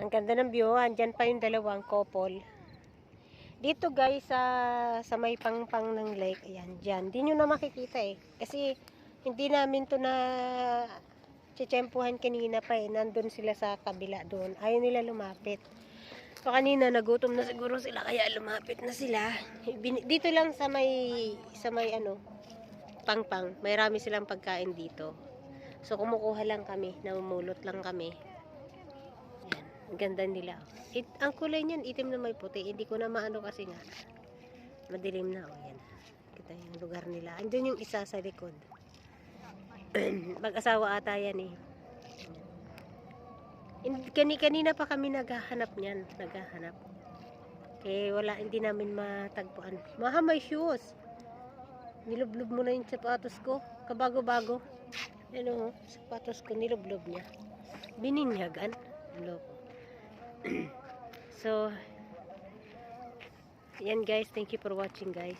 Ang ganda ng view. Andyan pa yung dalawang couple. Dito guys, sa may pangpang ng lake. Ayan, dyan. Di nyo na makikita eh. Kasi hindi namin to na tsitsempuhan kanina pa eh. Nandun sila sa kabila doon. Ayaw nila lumapit. So kanina nagutom na siguro sila kaya lumapit na sila. Dito lang sa may ano, pangpang. May rami silang pagkain dito. So kumukuha lang kami, namumulot lang kami. Yan, ang ganda nila. Ang kulay niyan itim na may puti. Hindi ko na maano kasi nga madilim na. Oh, yan. Kita yung lugar nila. Andun yung isa sa likod. Mag-asawa ata yan eh. Kanina pa kami naghahanap niyan, naghahanap. Kaya wala, hindi namin matagpuan. Maha, may shoes. Nilublob mo na yung sapatos ko. Kabago-bago. Ano, sapatos ko nilublob niya. Bininyagan. Loko. So, yan guys. Thank you for watching guys.